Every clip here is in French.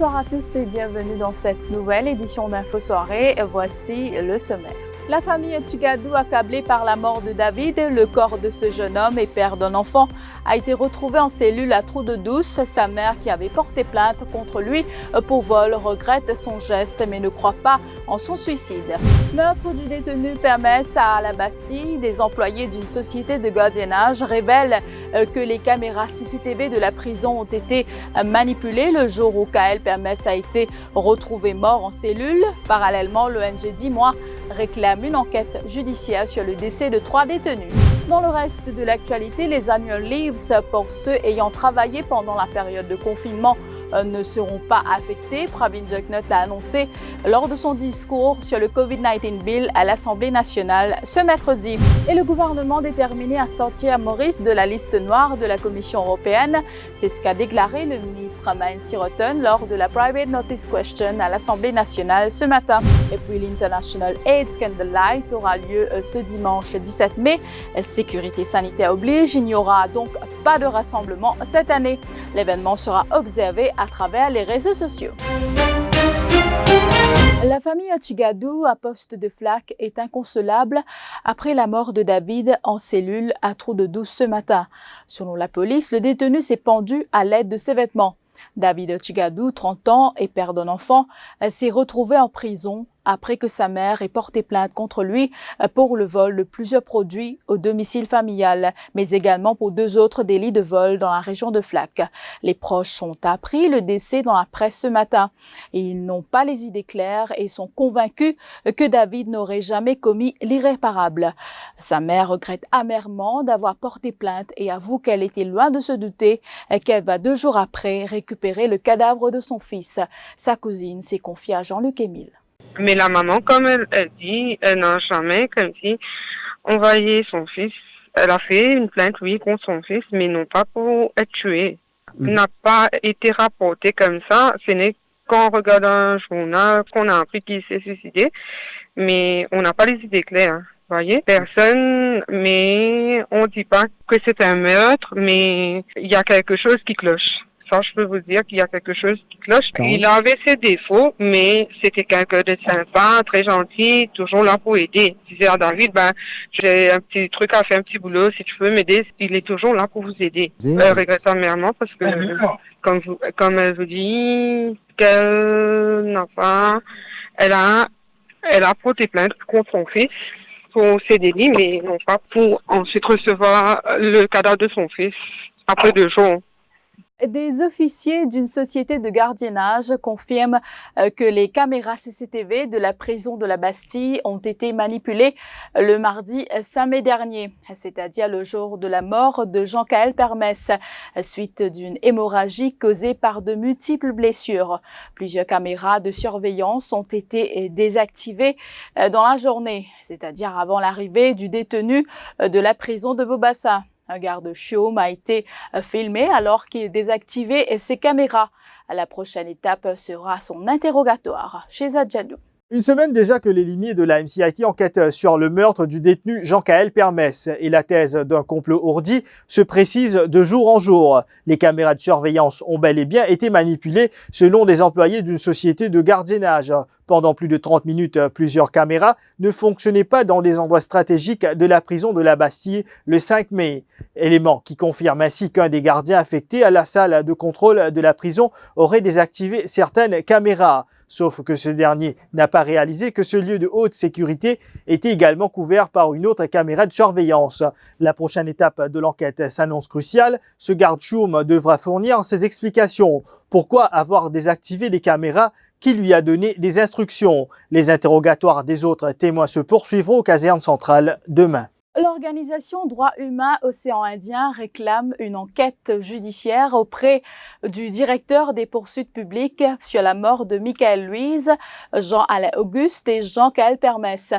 Bonsoir à tous et bienvenue dans cette nouvelle édition d'Info Soirée. Voici le sommaire. La famille Tchigadou, accablée par la mort de David, le corps de ce jeune homme et père d'un enfant a été retrouvé en cellule à Trou-de-Douce. Sa mère, qui avait porté plainte contre lui pour vol, regrette son geste mais ne croit pas en son suicide. Meurtre du détenu Permès à la Bastille. Des employés d'une société de gardiennage révèlent que les caméras CCTV de la prison ont été manipulées le jour où Kael Permès a été retrouvé mort en cellule. Parallèlement, l'ONG 10 mois réclame une enquête judiciaire sur le décès de 3 détenus. Dans le reste de l'actualité, les annual leaves pour ceux ayant travaillé pendant la période de confinement ne seront pas affectés. Pravin Jugnauth l'a annoncé lors de son discours sur le COVID-19 Bill à l'Assemblée nationale ce mercredi. Et le gouvernement déterminé à sortir Maurice de la liste noire de la Commission européenne. C'est ce qu'a déclaré le ministre Mainzi Rotten lors de la Private Notice Question à l'Assemblée nationale ce matin. Et puis l'International AIDS Candlelight aura lieu ce dimanche 17 mai. Sécurité sanitaire oblige, il n'y aura donc pas de rassemblement cette année. L'événement sera observé à travers les réseaux sociaux. La famille Tchigadou à Poste de Flac est inconsolable après la mort de David en cellule à Trou-de-Douce ce matin. Selon la police, le détenu s'est pendu à l'aide de ses vêtements. David Tchigadou, 30 ans et père d'un enfant, s'est retrouvé en prison après que sa mère ait porté plainte contre lui pour le vol de plusieurs produits au domicile familial, mais également pour 2 autres délits de vol dans la région de Flac. Les proches ont appris le décès dans la presse ce matin. Ils n'ont pas les idées claires et sont convaincus que David n'aurait jamais commis l'irréparable. Sa mère regrette amèrement d'avoir porté plainte et avoue qu'elle était loin de se douter qu'elle va 2 jours après récupérer le cadavre de son fils. Sa cousine s'est confiée à Jean-Luc Émile. Mais la maman, comme elle dit, elle n'a jamais, comme si, envoyé son fils. Elle a fait une plainte, oui, contre son fils, mais non pas pour être tué. N'a pas été rapporté comme ça. Ce n'est qu'en regardant un journal qu'on a appris qu'il s'est suicidé. Mais on n'a pas les idées claires. Voyez, personne, mais on dit pas que c'est un meurtre, mais il y a quelque chose qui cloche. Ça, je peux vous dire qu'il y a quelque chose qui cloche. Il avait ses défauts, mais c'était quelqu'un de sympa, très gentil, toujours là pour aider. Je disais à David, j'ai un petit truc à faire, un petit boulot, si tu peux m'aider, il est toujours là pour vous aider. Elle regrette amèrement parce que, comme elle vous dit, qu'elle n'a pas, elle a porté plainte contre son fils pour ses délits, mais non pas pour ensuite recevoir le cadavre de son fils après 2 jours. Des officiers d'une société de gardiennage confirment que les caméras CCTV de la prison de la Bastille ont été manipulées le mardi 5 mai dernier, c'est-à-dire le jour de la mort de Jean-Kael Permès, suite d'une hémorragie causée par de multiples blessures. Plusieurs caméras de surveillance ont été désactivées dans la journée, c'est-à-dire avant l'arrivée du détenu de la prison de Bobassa. Un garde-chaume a été filmé alors qu'il désactivait ses caméras. La prochaine étape sera son interrogatoire chez Adjadou. Une semaine déjà que les limiers de la MCIT enquêtent sur le meurtre du détenu Jean-Kael Permès et la thèse d'un complot ourdi se précise de jour en jour. Les caméras de surveillance ont bel et bien été manipulées selon des employés d'une société de gardiennage. Pendant plus de 30 minutes, plusieurs caméras ne fonctionnaient pas dans des endroits stratégiques de la prison de la Bastille le 5 mai. Élément qui confirme ainsi qu'un des gardiens affectés à la salle de contrôle de la prison aurait désactivé certaines caméras. Sauf que ce dernier n'a pas réalisé que ce lieu de haute sécurité était également couvert par une autre caméra de surveillance. La prochaine étape de l'enquête s'annonce cruciale. Ce garde-chaume devra fournir ses explications. Pourquoi avoir désactivé les caméras? Qui lui a donné des instructions? Les interrogatoires des autres témoins se poursuivront aux casernes centrales demain. L'organisation Droits Humains Océan Indien réclame une enquête judiciaire auprès du directeur des poursuites publiques sur la mort de Michael Louise, Jean-Alain Auguste et Jean-Kael Permès.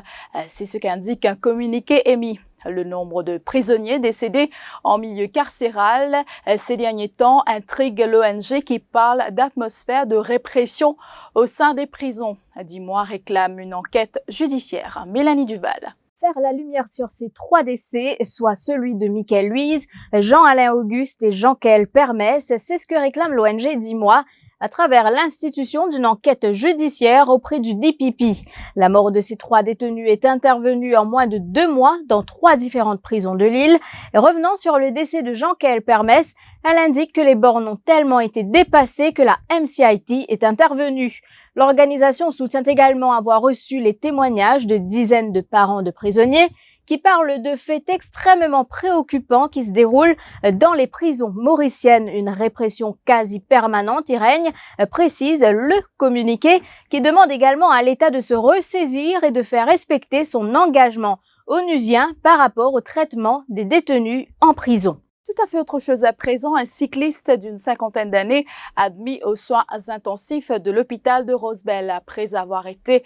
C'est ce qu'indique un communiqué émis. Le nombre de prisonniers décédés en milieu carcéral ces derniers temps intrigue l'ONG qui parle d'atmosphère de répression au sein des prisons. 10 mois réclame une enquête judiciaire. Mélanie Duval. Faire la lumière sur ces 3 décès, soit celui de Michael Louise, Jean-Alain Auguste et Jean-Kael Permès, c'est ce que réclame l'ONG 10 mois. à travers l'institution d'une enquête judiciaire auprès du DPP. La mort de ces 3 détenus est intervenue en moins de 2 mois dans 3 différentes prisons de l'île. Et revenant sur le décès de Jean-Kaël Permès, elle indique que les bornes ont tellement été dépassées que la MCIT est intervenue. L'organisation soutient également avoir reçu les témoignages de dizaines de parents de prisonniers qui parlent de faits extrêmement préoccupants qui se déroulent dans les prisons mauriciennes. Une répression quasi permanente y règne, précise le communiqué, qui demande également à l'État de se ressaisir et de faire respecter son engagement onusien par rapport au traitement des détenus en prison. Tout à fait autre chose à présent, un cycliste d'une 50aine d'années admis aux soins intensifs de l'hôpital de Rosebel après avoir été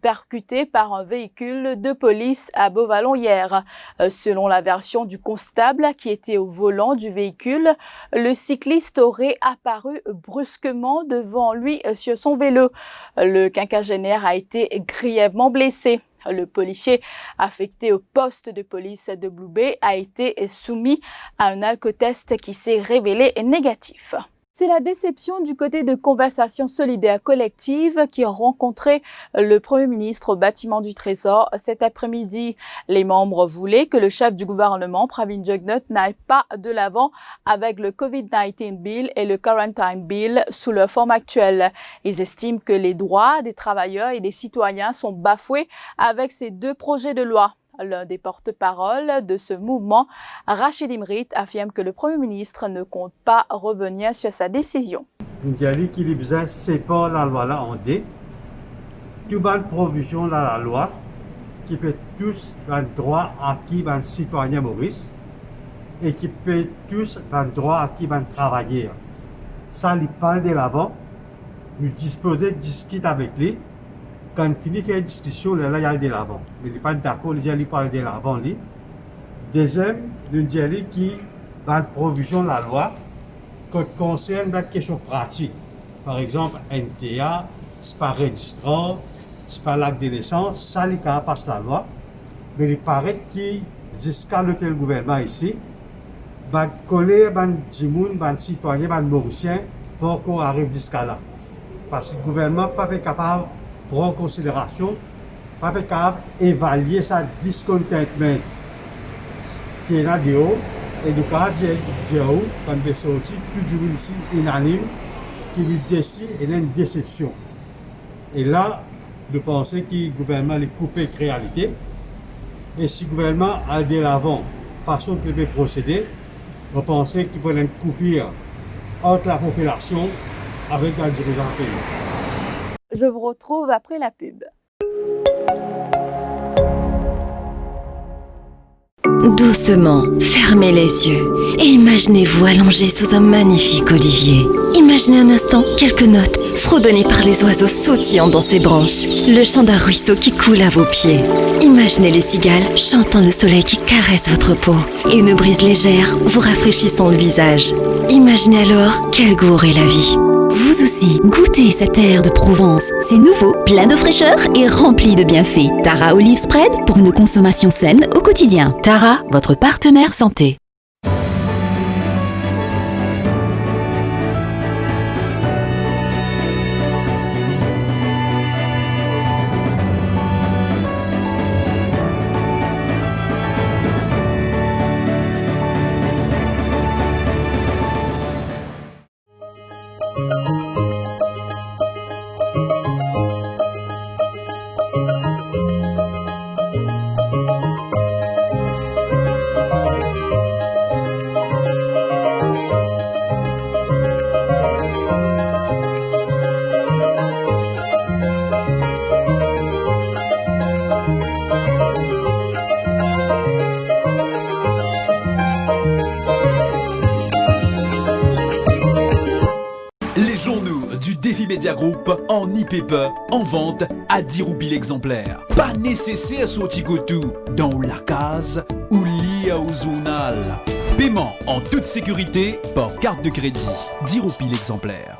percuté par un véhicule de police à Beauvallon hier. Selon la version du constable qui était au volant du véhicule, le cycliste aurait apparu brusquement devant lui sur son vélo. Le quinquagénaire a été grièvement blessé. Le policier affecté au poste de police de Blue Bay a été soumis à un alcotest qui s'est révélé négatif. C'est la déception du côté de Conversation solidaire collective qui a rencontré le Premier ministre au bâtiment du Trésor cet après-midi. Les membres voulaient que le chef du gouvernement, Pravin Jugnauth, n'aille pas de l'avant avec le COVID-19 Bill et le Quarantine Bill sous leur forme actuelle. Ils estiment que les droits des travailleurs et des citoyens sont bafoués avec ces 2 projets de loi. L'un des porte-paroles de ce mouvement, Rachid Imrit, affirme que le Premier ministre ne compte pas revenir sur sa décision. Nous avons dit qu'il besoin séparer la loi là en deux. Tout bonne provision dans la loi qui peut tous un droit acquis par un citoyen Maurice et qui peut tous un droit acquis par un travailleur. Ça, il parle de l'avant. Nous disposons de discuter avec lui. Quand il finit de faire une discussion, là, il y a de l'avant. Mais il n'est pas d'accord, il parle de l'avant. Deuxième, nous disons qui va provision de la loi qui concerne la question pratique. Par exemple, NTA, c'est pas registrant, c'est pas l'acte de naissance, ça, il passe la loi. Mais il paraît que jusqu'à le gouvernement ici, va coller les citoyens, les Mauriciens, pour qu'on arrive jusqu'à là. Parce que le gouvernement n'est pas capable prendre en considération, pas capable d'évaluer sa discontentement qui est là de haut, et du cas de haut, quand il est sorti, plus du ici unanime, qui lui décide et une déception. Et là, de penser que le gouvernement est coupé de réalité, et si le gouvernement a de l'avant, façon qu'il peut procéder, on pensait qu'il peut une coupure entre la population avec la dirigeant pays. Je vous retrouve après la pub. Doucement, fermez les yeux et imaginez-vous allongé sous un magnifique olivier. Imaginez un instant quelques notes fredonnées par les oiseaux sautillant dans ses branches, le chant d'un ruisseau qui coule à vos pieds. Imaginez les cigales chantant le soleil qui caresse votre peau et une brise légère vous rafraîchissant le visage. Imaginez alors quel goût aurait la vie. Vous aussi, goûtez cet air de Provence. C'est nouveau, plein de fraîcheur et rempli de bienfaits. Tara Olive Spread pour une consommation saine au quotidien. Tara, votre partenaire santé. Media Group en e-paper en vente à 10 roupies l'exemplaire. Pas nécessaire sortir tout dans la case ou lié au journal. Paiement en toute sécurité par carte de crédit. 10 roupies l'exemplaire.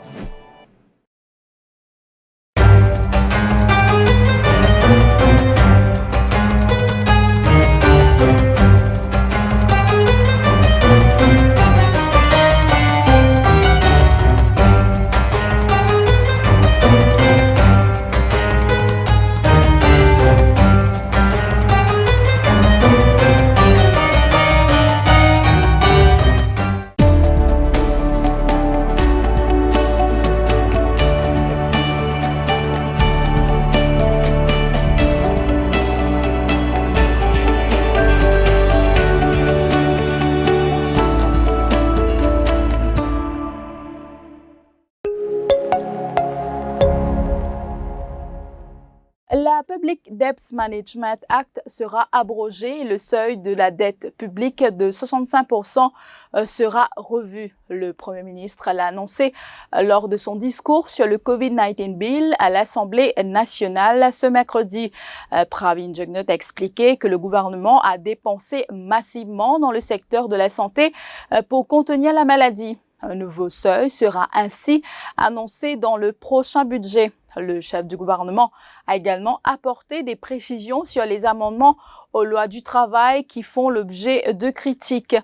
La Public Debt Management Act sera abrogée et le seuil de la dette publique de 65% sera revu. Le Premier ministre l'a annoncé lors de son discours sur le COVID-19 Bill à l'Assemblée nationale ce mercredi. Pravin Jugnauth a expliqué que le gouvernement a dépensé massivement dans le secteur de la santé pour contenir la maladie. Un nouveau seuil sera ainsi annoncé dans le prochain budget. Le chef du gouvernement a également apporté des précisions sur les amendements aux lois du travail qui font l'objet de critiques.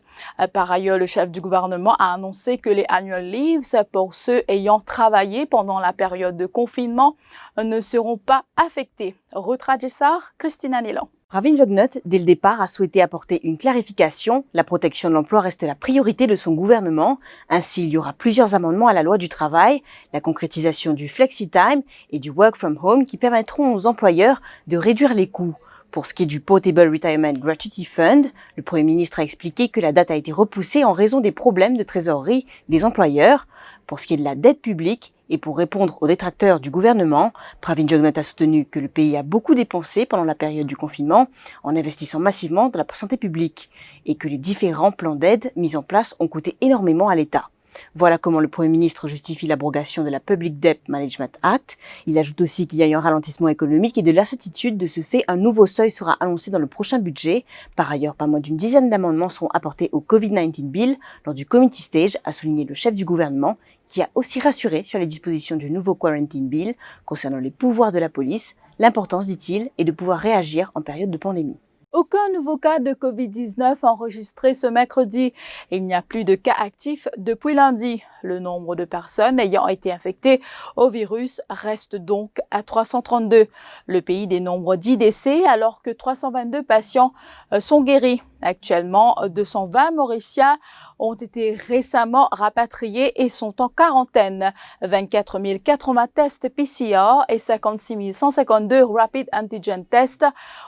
Par ailleurs, le chef du gouvernement a annoncé que les annual leaves pour ceux ayant travaillé pendant la période de confinement ne seront pas affectés. Rutra Jessar, Christina Nilan. Pravin Jugnauth, dès le départ, a souhaité apporter une clarification. La protection de l'emploi reste la priorité de son gouvernement. Ainsi, il y aura plusieurs amendements à la loi du travail, la concrétisation du flexi-time et du work from home qui permettront aux employeurs de réduire les coûts. Pour ce qui est du Portable Retirement Gratuity Fund, le Premier ministre a expliqué que la date a été repoussée en raison des problèmes de trésorerie des employeurs. Pour ce qui est de la dette publique, et pour répondre aux détracteurs du gouvernement, Pravin Jugnauth a soutenu que le pays a beaucoup dépensé pendant la période du confinement en investissant massivement dans la santé publique et que les différents plans d'aide mis en place ont coûté énormément à l'État. Voilà comment le Premier ministre justifie l'abrogation de la Public Debt Management Act. Il ajoute aussi qu'il y a eu un ralentissement économique et de l'incertitude. De ce fait, un nouveau seuil sera annoncé dans le prochain budget. Par ailleurs, pas moins d'une dizaine d'amendements seront apportés au COVID-19 Bill lors du Committee Stage, a souligné le chef du gouvernement, qui a aussi rassuré sur les dispositions du nouveau Quarantine Bill concernant les pouvoirs de la police. L'importance, dit-il, est de pouvoir réagir en période de pandémie. Aucun nouveau cas de COVID-19 enregistré ce mercredi. Il n'y a plus de cas actifs depuis lundi. Le nombre de personnes ayant été infectées au virus reste donc à 332. Le pays dénombre 10 décès alors que 322 patients sont guéris. Actuellement, 220 Mauriciens ont été récemment rapatriés et sont en quarantaine. 24 080 tests PCR et 56 152 Rapid Antigen Tests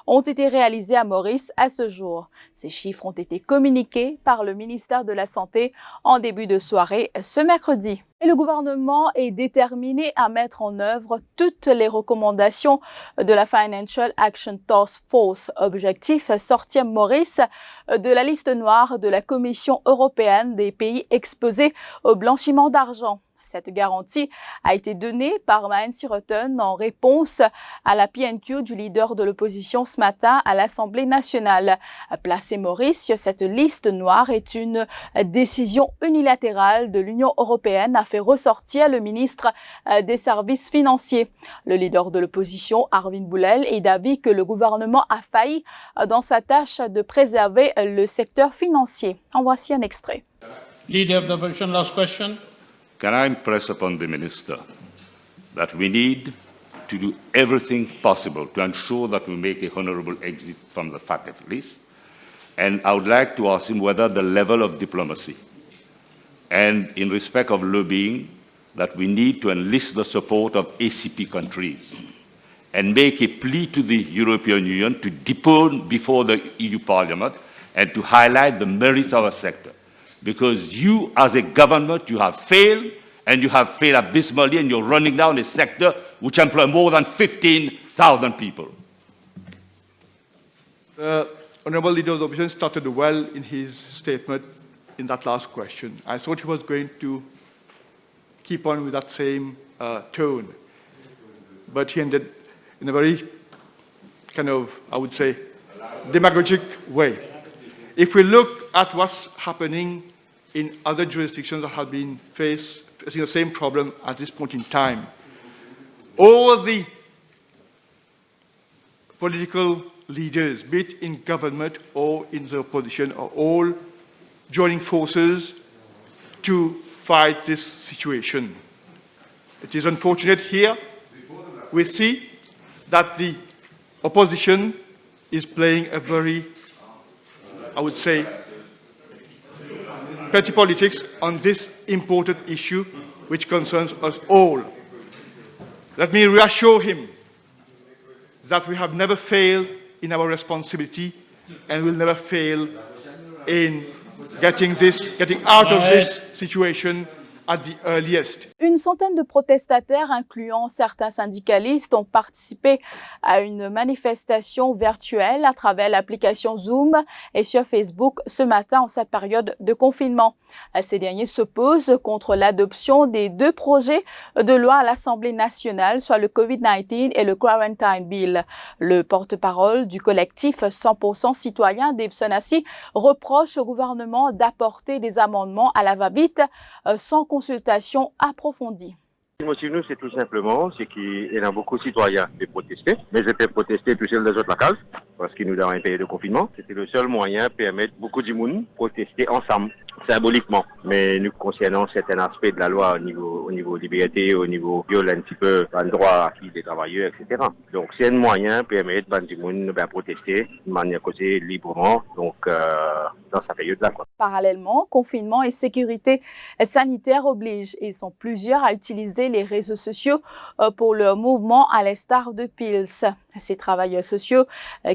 ont été réalisés à Maurice à ce jour. Ces chiffres ont été communiqués par le ministère de la Santé en début de soirée ce mercredi. Et le gouvernement est déterminé à mettre en œuvre toutes les recommandations de la Financial Action Task Force. Objectif, sortir Maurice de la liste noire de la Commission européenne des pays exposés au blanchiment d'argent. Cette garantie a été donnée par Nancy Rutten en réponse à la PNQ du leader de l'opposition ce matin à l'Assemblée nationale. Placer Maurice sur cette liste noire est une décision unilatérale de l'Union européenne, a fait ressortir le ministre des services financiers. Le leader de l'opposition, Arvin Boulel, est d'avis que le gouvernement a failli dans sa tâche de préserver le secteur financier. En voici un extrait. Leader of the opposition, last question. Can I impress upon the Minister that we need to do everything possible to ensure that we make a honourable exit from the FATF list? And I would like to ask him whether the level of diplomacy and in respect of lobbying that we need to enlist the support of ACP countries and make a plea to the European Union to depone before the EU Parliament and to highlight the merits of our sector. Because you, as a government, you have failed, and you have failed abysmally, and you're running down a sector which employs more than 15,000 people. The Honourable Leader of the Opposition started well in his statement in that last question. I thought he was going to keep on with that same tone, but he ended in a very kind of, I would say, demagogic way. If we look at what's happening in other jurisdictions that have been facing the same problem at this point in time, all the political leaders, be it in government or in the opposition, are all joining forces to fight this situation. It is unfortunate here we see that the opposition is playing a very, I would say, petty politics on this important issue which concerns us all. Let me reassure him that we have never failed in our responsibility and will never fail in getting out of this situation at the earliest. Une centaine de protestataires, incluant certains syndicalistes, ont participé à une manifestation virtuelle à travers l'application Zoom et sur Facebook ce matin en cette période de confinement. Ces derniers s'opposent contre l'adoption des deux projets de loi à l'Assemblée nationale, soit le COVID-19 et le Quarantine Bill. Le porte-parole du collectif 100% citoyen, Dave Sonassi, reproche au gouvernement d'apporter des amendements à la va-vite sans consultation approfondie. Le motif, nous, c'est tout simplement, c'est qu'il y a beaucoup de citoyens qui protestaient, mais ils étaient protestés tout seuls dans notre case, parce qu'ils nous donnent un pays de confinement. C'était le seul moyen de permettre beaucoup de monde de protester ensemble, symboliquement. Mais nous concernant certains aspects de la loi au niveau liberté, au niveau viol un petit peu, le droit acquis des travailleurs, etc. Donc, c'est un moyen de permettre à tout le monde de protester de manière causée librement, donc dans sa période-là. Parallèlement, confinement et sécurité sanitaire obligent et ils sont plusieurs à utiliser les réseaux sociaux pour leur mouvement à l'instar de Pils. Ces travailleurs sociaux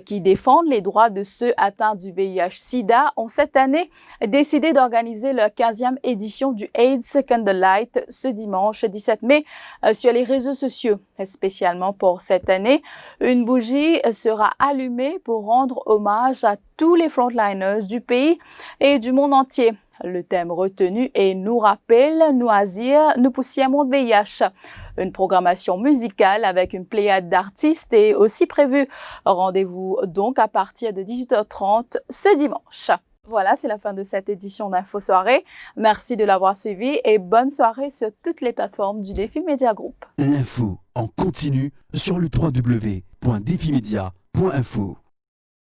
qui défendent les droits de ceux atteints du VIH-Sida ont cette année décidé d'organiser leur 15e édition du AIDS Candlelight ce dimanche 17 mai sur les réseaux sociaux. Spécialement pour cette année, une bougie sera allumée pour rendre hommage à tous les frontliners du pays et du monde entier. Le thème retenu est « Nous rappelle, nous azir, nous poussière monde VIH ». Une programmation musicale avec une pléiade d'artistes est aussi prévue. Rendez-vous donc à partir de 18h30 ce dimanche. Voilà, c'est la fin de cette édition d'Info Soirée. Merci de l'avoir suivi et bonne soirée sur toutes les plateformes du Défi Média Group. L'info en continu sur le www.defimedia.info.